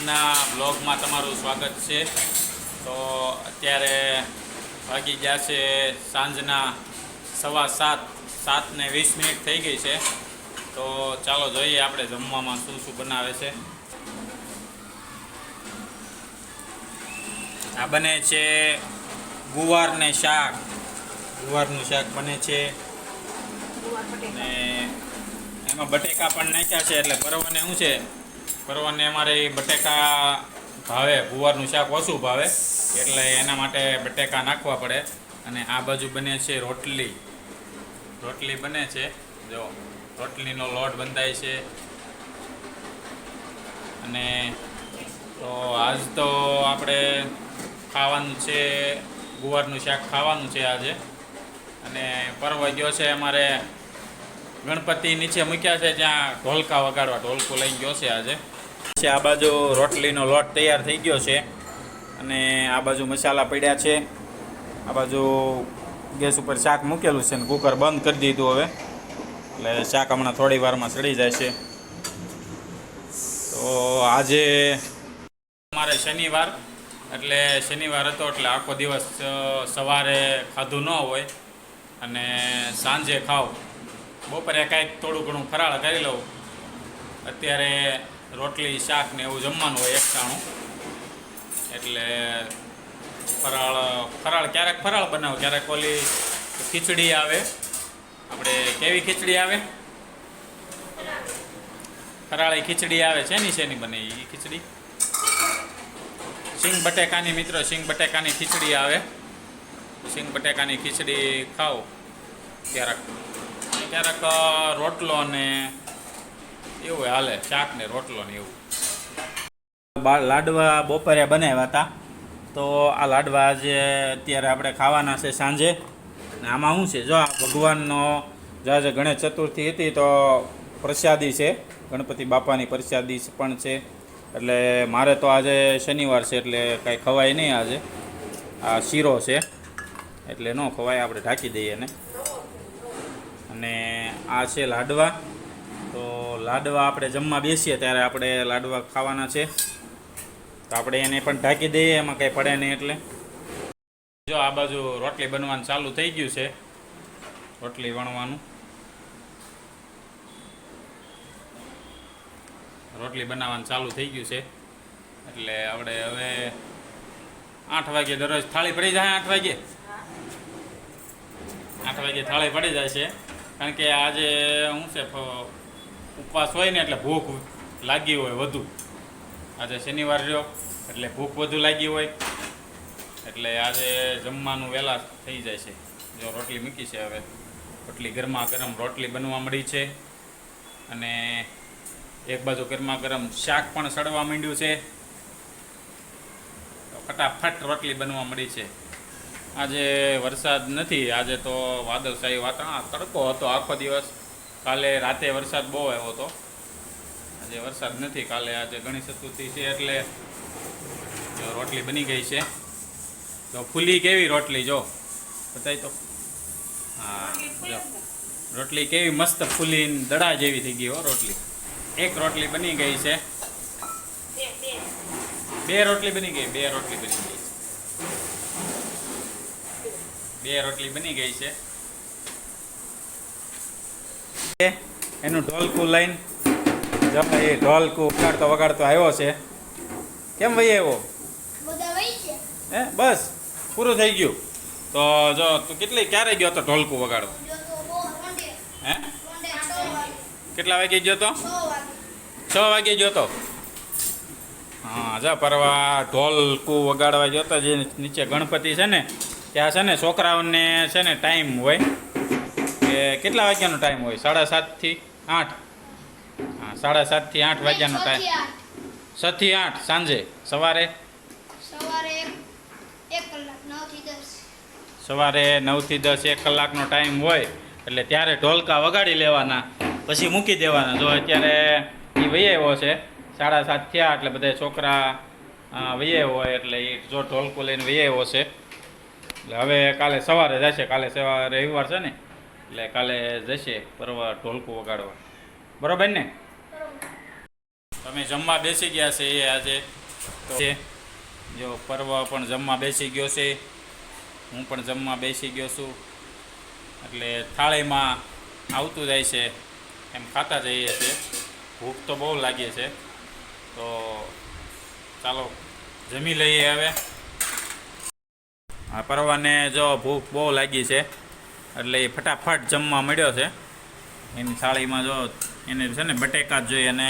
આજના બ્લોગમાં તમારું સ્વાગત છે. તો અત્યારે વાગી ગયા છે સાંજના 7:20 થઈ ગઈ છે. તો ચાલો જોઈએ આપણે જમવામાં શું શું બનાવે છે. આ બને છે ગુવારને શાક. ગુવારનું શાક બને છે અને એમાં બટેકા પણ નાખ્યા છે. એટલે પરવાને શું છે, પરવાને અમારે બટેકા ભાવે, ગુવારનું શાક ઓછું ભાવે એટલે એના માટે બટેકા નાખવા પડે. અને આ બાજુ બને છે રોટલી. રોટલી બને છે, જો રોટલીનો લોટ બંધાય છે. અને તો આજ તો આપણે ખાવાનું છે, ગુવારનું શાક ખાવાનું છે આજે. અને પરવા ગયો છે અમારે ગણપતિ નીચે મૂક્યા છે, ત્યાં ઢોલકા વગાડવા ઢોલકો લઈ ગયો છે આજે. આ બાજુ રોટલીનો લોટ તૈયાર થઈ ગયો છે અને આ બાજુ મસાલા પડ્યા છે. આ બાજુ ગેસ ઉપર શાક મૂકેલું છે ને કુકર બંધ કરી દીધું હવે, એટલે શાક હમણાં થોડી વારમાં સડી જાય છે. તો આજે અમારે શનિવાર, એટલે શનિવાર હતો એટલે આખો દિવસ સવારે ખાધું ન હોય અને સાંજે ખાવ. બપોરે કાંઈક થોડું ઘણું ફરાળ કરી લઉં. અત્યારે રોટલી શાક ને એવું જમવાનું હોય એકટાણું. એટલે ફરાળ ક્યારેક ફરાળ બનાવું, ક્યારેક ઓલી ખીચડી આવે. આપણે કેવી ખીચડી આવે? ફરાળી ખીચડી આવે છે. શેની બને એ ખીચડી? સિંગ બટેકાની, મિત્રો સિંગ બટેકાની ખીચડી આવે. સિંગ બટેકાની ખીચડી ખાઓ ક્યારેક. ક્યારેક રોટલો ને એવું હાલે, શાક ને રોટલો ને એવું. લાડવા બપોરે બનાવ્યા હતા, તો આ લાડવા આજે અત્યારે આપણે ખાવાના છે સાંજે. ને આમાં શું છે, જો આ ભગવાનનો આજે ગણેશ ચતુર્થી હતી તો પ્રસાદી છે, ગણપતિ બાપાની પ્રસાદી પણ છે. એટલે મારે તો આજે શનિવાર છે એટલે કાંઈ ખવાય નહીં આજે. આ શીરો છે એટલે ન ખવાય, આપણે ઢાંકી દઈએ ને. અને આ છે લાડવા. તો લાડવા આપણે જમવા બેસીએ ત્યારે આપણે લાડવા ખાવાના છે, તો આપણે એને પણ ઢાંકી દઈએ, એમાં કંઈ પડે નહીં. એટલે જો આ બાજુ રોટલી બનવાનું ચાલુ થઈ ગયું છે, રોટલી વણવાનું. રોટલી બનાવવાનું ચાલુ થઈ ગયું છે. એટલે આપણે હવે 8 વાગે દરરોજ થાળી પડી જાય. 8 વાગે થાળી પડી જાય છે, કારણ કે આજે શું છે, ઉપવાસ હોય ને એટલે ભૂખ લાગી હોય વધુ. આજે શનિવાર રહ્યો એટલે ભૂખ વધુ લાગી હોય, એટલે આજે જમવાનું વહેલા થઈ જાય છે. જો રોટલી મૂકી છે, હવે રોટલી ગરમા ગરમ રોટલી બનવા મળી છે. અને એક બાજુ ગરમા ગરમ શાક પણ સડવા માંડ્યું છે. ફટાફટ રોટલી બનવા મળી છે. આજે વરસાદ નથી, આજે તો વાદળછાયું વાતાવરણ, તડકો હતો આખો દિવસ. કાલે રાતે વરસાદ બહુ આવ્યો હતો, આજે વરસાદ નથી. કાલે આજે ગણેશ ચતુર્થી છે એટલે જો રોટલી બની ગઈ છે. તો ફૂલી કેવી રોટલી જો બતાવી તો. હા, જો રોટલી કેવી મસ્ત ફૂલીને દડા જેવી થઈ ગઈ હો રોટલી. એક રોટલી બની ગઈ છે. બે રોટલી બની ગઈ છે. એનું ઢોલકું લઈને એ ઢોલકું વગાડતો આવ્યો છે. કેમ ભાઈ આવ્યો? હે બસ પૂરું થઈ ગયું. તો જો તું ક્યારે ગયો તો ઢોલકું વગાડવા? હે કેટલા વાગે ગયો તો? 6 વાગે ગયો તો. હા, જા પરવા ઢોલકું વગાડવા ગયો તો. જે નીચે ગણપતિ છે ને ત્યાં છે ને છોકરાઓને છે ને ટાઈમ હોય કે કેટલા વાગ્યાનો ટાઈમ હોય? 7:30 થી 8. હા, 7:30 થી 8 વાગ્યાનો ટાઈમ. 6 થી 8 સાંજે. સવારે 9 થી 10 1 કલાકનો ટાઈમ હોય. એટલે ત્યારે ઢોલકા વગાડી લેવાના, પછી મૂકી દેવાના. જો અત્યારે એ વહી આવ્યો છે, 7:30 થયા એટલે બધા છોકરા વહી આવ્યો હોય એટલે એ જો ઢોલકું લઈને વહી આવ્યો છે. એટલે હવે કાલે સવારે જશે. કાલે સવારે રવિવાર છે ને એટલે કાલે જશે પરવા ઢોલકું વગાડવા. બરોબર ને? તમે જમવા બેસી ગયા છે એ આજે તો જો પર્વ પણ જમવા બેસી ગયો છે, હું પણ જમવા બેસી ગયો છું. એટલે થાળીમાં આવતું જાય છે એમ ખાતા જઈએ છીએ. ભૂખ તો બહુ લાગી છે, તો ચાલો જમી લઈએ હવે. આ પરવાને જો ભૂખ બહુ લાગી છે એટલે એ ફટાફટ જમવા મળ્યો છે. એની થાળીમાં જો એને છે ને બટેકા જ જોઈએ અને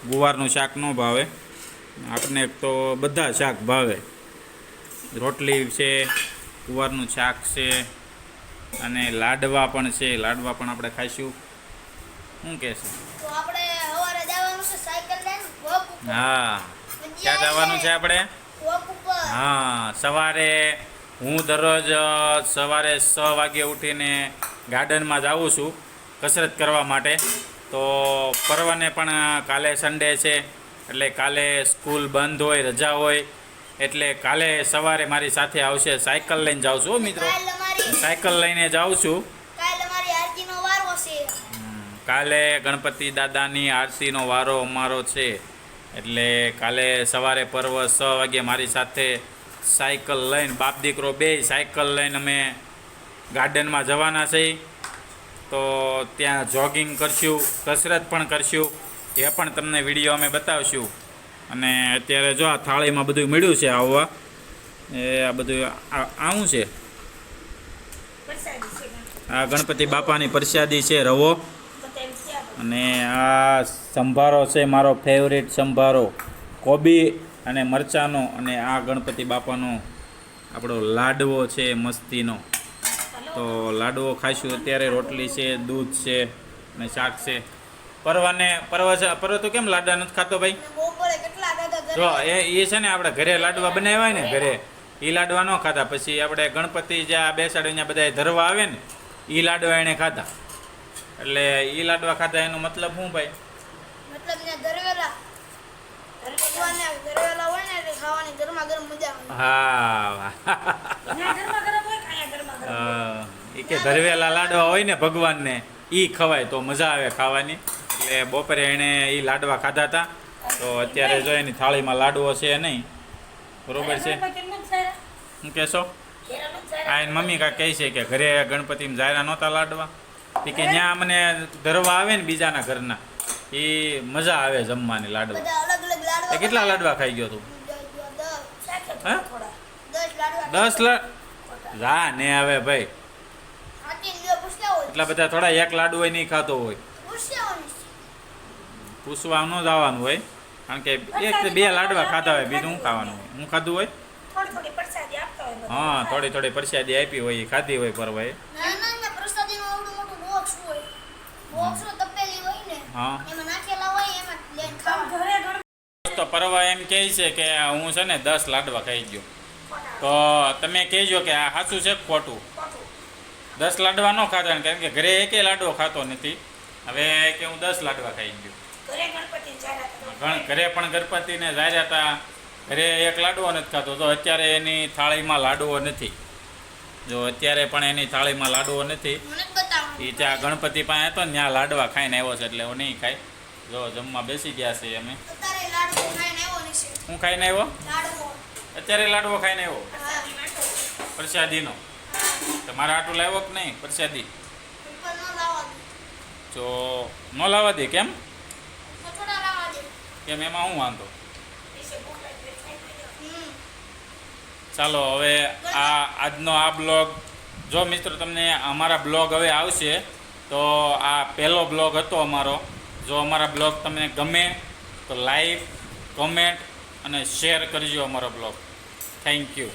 ગુવારનું શાક ન ભાવે. આપણને તો બધા શાક ભાવે. રોટલી છે, ગુવારનું શાક છે અને લાડવા પણ છે. લાડવા પણ આપણે ખાઈશું. શું કહેશે? તો આપણે સવારે જવાનું છે સાયકલ લઈને વોક ઉપર. હા, ક્યાં જવાનું છે આપણે? વોક ઉપર. હા, સવારે હું દરરોજ સવારે 6 વાગે ઉઠીને ગાર્ડનમાં જાઉં છું કસરત કરવા માટે. તો પરવાને પણ કાલે સન્ડે છે એટલે કાલે સ્કૂલ બંધ હોય, રજા હોય, એટલે કાલે સવારે મારી સાથે આવશે. સાયકલ લઈને જાઉં છું મિત્રો, સાયકલ લઈને જાઉં છું. કાલે મારી આરતીનો વારો છે. કાલે ગણપતિ દાદાની આરતીનો વારો અમારો છે, એટલે કાલે સવારે પર્વ 6 વાગે મારી સાથે સાયકલ લઈને, બાપ દીકરો બે સાયકલ લઈને અમે ગાર્ડનમાં જવાના છીએ. તો ત્યાં જોગિંગ કરશું, કસરત પણ કરશું, એ પણ તમને વિડીયો અમે બતાવશું. અને અત્યારે જો આ થાળીમાં બધું મળ્યું છે આવવા, એ આ બધું આવું છે. આ ગણપતિ બાપાની પ્રસાદી છે, રવો. અને આ સંભારો છે, મારો ફેવરેટ સંભારો, કોબી અને મરચાંનો. અને આ ગણપતિ બાપાનો આપણો લાડવો છે મસ્તીનો. તો લાડવો ખાઈશું અત્યારે. રોટલી છે, દૂધ છે અને શાક છે. પર્વ તો કેમ લાડવા નથી ખાતો ભાઈ? બપોરે કેટલા દાદા જો એ છે ને આપણે ઘરે લાડવા બનાવ્યા હોય ને ઘરે, એ લાડવા ન ખાતા. પછી આપણે ગણપતિ જ્યાં બેસાડે ત્યાં બધા ધરવા આવે ને, એ લાડવા એણે ખાધા. એટલે એ લાડવા ખાધા એનો મતલબ શું ભાઈ? મતલબ ને દરવેલા ભગવાનને દરવેલા હોય ને એટલે ખાવાની ગરમા ગરમ મજા આવે. હા, એ કે ધરવેલા લાડવા હોય ને ભગવાનને, એ ખવાય તો મજા આવે ખાવાની. એટલે બપોરે એણે એ લાડવા ખાધા હતા. તો અત્યારે જો એની થાળીમાં લાડવો છે નહીં, બરોબર છે? શું કહેશો? આ એની મમ્મી કાંઈ કહે છે કે ઘરે ગણપતિમાં જાયરા નહોતા લાડવા, એ કે ત્યાં મને ધરવા આવે ને બીજાના ઘરના, એ મજા આવે જમવાની લાડવા. બધા અલગ અલગ લાડવા. એ કેટલા લાડવા ખાઈ ગયો તું? 10 લાડવા. 10 જા ને હવે ભાઈ, આટીને લ્યો પૂછ્યા હોય. એટલા બધા થોડા એક લાડુ હોય નહીં ખાતો હોય. પૂછ્યા હોય. પૂછવા ન જવાનું હોય, કારણ કે 1 કે 2 લાડવા ખાતા હોય, બીજું શું ખાવાનું હોય? હું ખાધું હોય? હા, થોડી થોડી પ્રસાદી આપી હોય, એ ખાધી હોય પરવાએ. ના પ્રસાદીનું આવડું મોટું બોક્સ હોય. બોક્સનો તપેલી હોય ને, હા, એમાં નાખેલા હોય, એમાં લઈને ખાવાનું. તો પરવા એમ કહે છે કે હું છે ને 10 લાડવા ખાઈ ગયો. તો તમે કહેજો કે આ સાચું છે કે ખોટું? 10 લાડવા ન ખાતા, કારણ કે ઘરે એકેય લાડવો ખાતો નથી. હવે કે હું 10 લાડવા ખાઈ ગયો. ઘરે પણ ગણપતિને જાર્યા હતા, ઘરે એક લાડવો નથી ખાતો. તો અત્યારે એની થાળીમાં લાડવો નથી. જો અત્યારે પણ એની થાળીમાં લાડવો નથી. મને બતાવો. એ ત્યાં ગણપતિ પાસે હતો ને ત્યાં લાડવા ખાઈને આવ્યો છે, એટલે હું નહીં ખાય. જો જમવા બેસી ગયા છે અમે. અત્યારે લાડવો ખાઈને આવ્યો નીચે. હું ખાઈને આવ્યો? લાડવો. અત્યારે લાડવો ખાઈને આવ્યો પ્રસાદીનો. તમારે આટલું લાવ્યો કે નહીં પ્રસાદી? ઉપર ન લાવવા દે. જો ન લાવવા દે કેમ? થોડા લાવવા દે. કેમ, એમાં શું વાંધો? હમ. ચાલો હવે આજનો આ બ્લોગ, જો મિત્રો તમને અમારા બ્લોગ હવે આવશે, તો આ પહેલો બ્લોગ હતો અમારો. જો અમારા બ્લોગ તમને ગમે તો લાઈક, કોમેન્ટ અને શેર કરજો અમારો બ્લોગ. Thank you.